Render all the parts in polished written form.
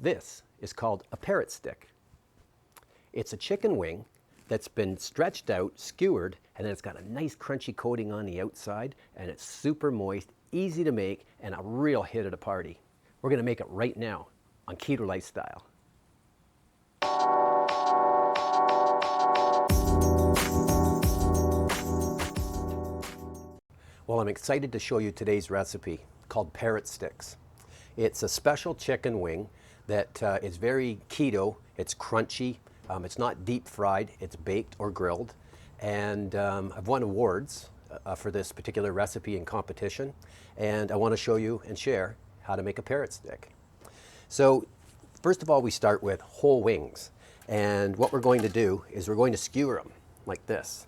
This is called a Parrot Stick. It's a chicken wing that's been stretched out, skewered, and then it's got a nice crunchy coating on the outside, and it's super moist, easy to make, and a real hit at a party. We're gonna make it right now on Keto Lifestyle. Well, I'm excited to show you today's recipe called Parrot Sticks. It's a special chicken wing that is very keto. It's crunchy. It's not deep fried. It's baked or grilled. And I've won awards for this particular recipe in competition. And I want to show you and share how to make a parrot stick. So first of all, we start with whole wings. And what we're going to do is we're going to skewer them like this.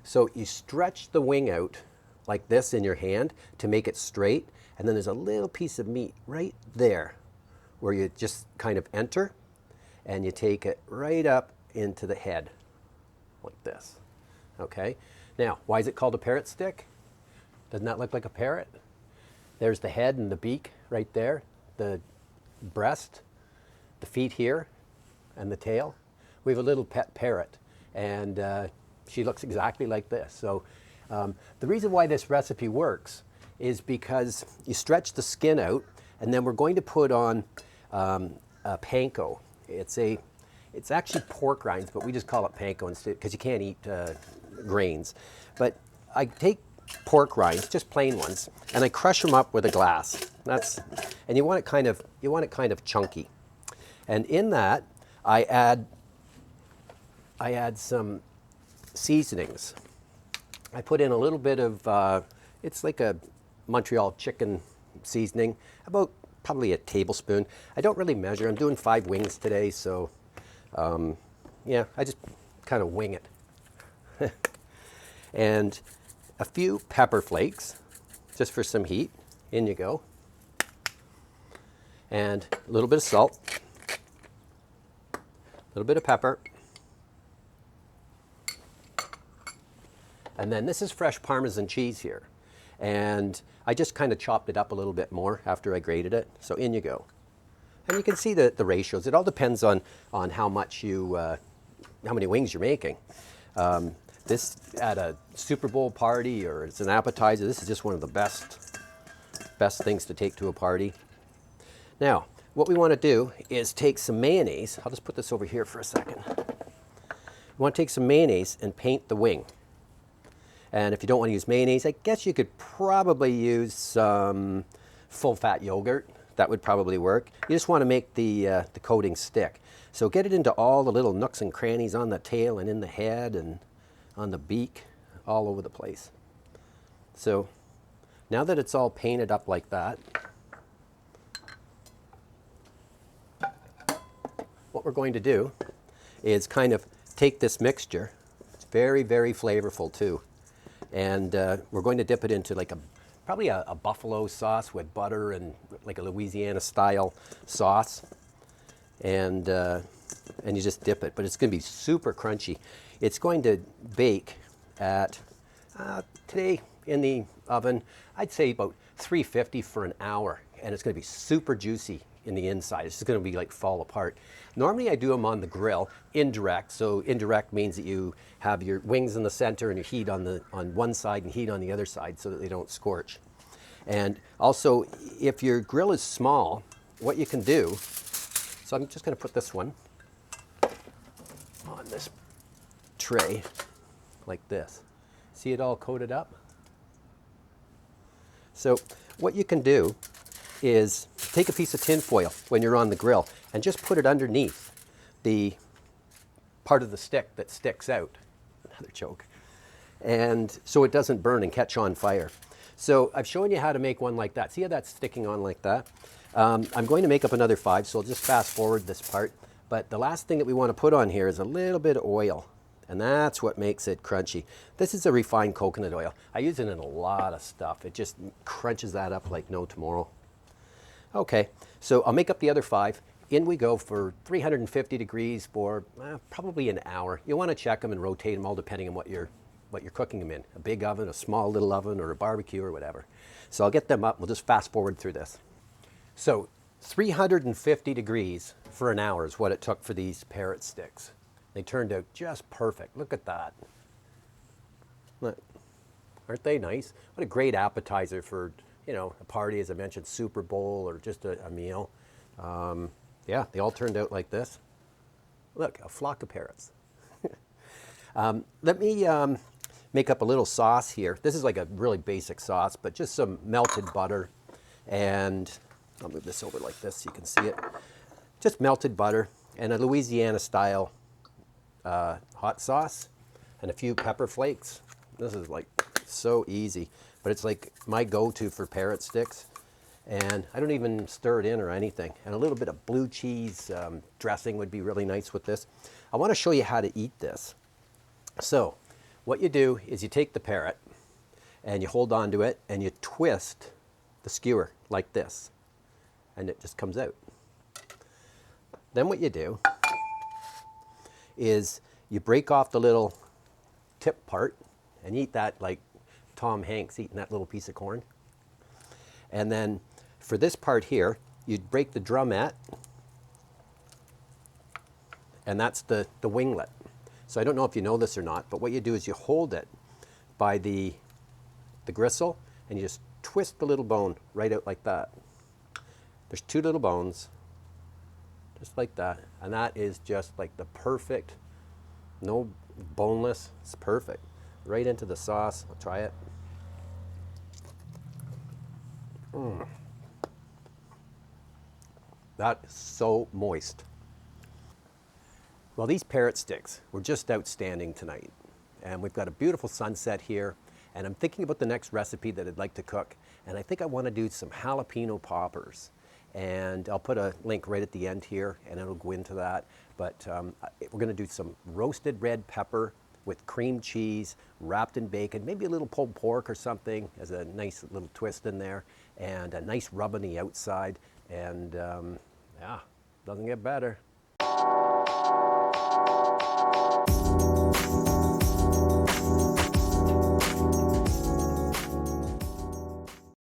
So you stretch the wing out like this in your hand to make it straight. And then there's a little piece of meat right there where you just kind of enter and you take it right up into the head like this. Okay? Now, why is it called a parrot stick? Doesn't that look like a parrot? There's the head and the beak right there, the breast, the feet here, and the tail. We have a little pet parrot, and she looks exactly like this. So the reason why this recipe works is because you stretch the skin out, and then we're going to put on a panko. It's actually pork rinds, but we just call it panko instead because you can't eat grains. But I take pork rinds, just plain ones, and I crush them up with a glass. And you want it kind of chunky. And in that, I add some seasonings. I put in a little bit of it's like a Montreal chicken seasoning, about probably a tablespoon. I don't really measure. I'm doing 5 wings today, so yeah, I just kind of wing it. And a few pepper flakes, just for some heat. In you go. And a little bit of salt, a little bit of pepper. And then this is fresh Parmesan cheese here. And I just kind of chopped it up a little bit more after I grated it. So in you go. And you can see the ratios. It all depends on how much how many wings you're making. This at a Super Bowl party or it's an appetizer, this is just one of the best things to take to a party. Now, what we want to do is take some mayonnaise. I'll just put this over here for a second. We want to take some mayonnaise and paint the wing. And if you don't want to use mayonnaise, I guess you could probably use some full-fat yogurt. That would probably work. You just want to make the coating stick. So get it into all the little nooks and crannies on the tail and in the head and on the beak, all over the place. So now that it's all painted up like that, what we're going to do is kind of take this mixture. It's very, very flavorful too. And we're going to dip it into like probably a buffalo sauce with butter and like a Louisiana style sauce. And you just dip it, but it's going to be super crunchy. It's going to bake at, today in the oven, I'd say about 350 for an hour. And it's going to be super juicy in the inside. It's just going to be like fall apart. Normally I do them on the grill, indirect. So indirect means that you have your wings in the center and your heat on one side and heat on the other side so that they don't scorch. And also, if your grill is small, what you can do, so I'm just going to put this one on this tray like this. See it all coated up? So what you can do is take a piece of tin foil when you're on the grill and just put it underneath the part of the stick that sticks out. Another joke. And so it doesn't burn and catch on fire. So I've shown you how to make one like that. See how that's sticking on like that? I'm going to make up another 5, so I'll just fast forward this part. But the last thing that we want to put on here is a little bit of oil. And that's what makes it crunchy. This is a refined coconut oil. I use it in a lot of stuff. It just crunches that up like no tomorrow. Okay, so I'll make up the other 5. In we go for 350 degrees for probably an hour. You want to check them and rotate them all depending on what you're cooking them in. A big oven, a small little oven, or a barbecue or whatever. So I'll get them up. We'll just fast forward through this. So 350 degrees for an hour is what it took for these Parrot Sticks. They turned out just perfect. Look at that. Look, aren't they nice? What a great appetizer for, you know, a party, as I mentioned, Super Bowl or just a meal. Yeah, they all turned out like this. Look, a flock of parrots. Let me make up a little sauce here. This is like a really basic sauce, but just some melted butter, and I'll move this over like this so you can see it. Just melted butter and a Louisiana style hot sauce and a few pepper flakes. This is like so easy, but it's like my go-to for Parrot Sticks. And I don't even stir it in or anything. And a little bit of blue cheese dressing would be really nice with this. I want to show you how to eat this. So what you do is you take the parrot and you hold on to it and you twist the skewer like this, and it just comes out. Then what you do is you break off the little tip part and eat that like Tom Hanks eating that little piece of corn. And then for this part here, you'd break the drumette, and that's the winglet. So I don't know if you know this or not, but what you do is you hold it by the gristle and you just twist the little bone right out like that. There's two little bones, just like that. And that is just like the perfect, no boneless, it's perfect. Right into the sauce. I'll try it. That is so moist. Well, these Parrot Sticks were just outstanding tonight. And we've got a beautiful sunset here. And I'm thinking about the next recipe that I'd like to cook. And I think I want to do some jalapeno poppers. And I'll put a link right at the end here, and it'll go into that. But we're going to do some roasted red pepper with cream cheese, wrapped in bacon, maybe a little pulled pork or something as a nice little twist in there, and a nice rub on the outside. And yeah, doesn't get better.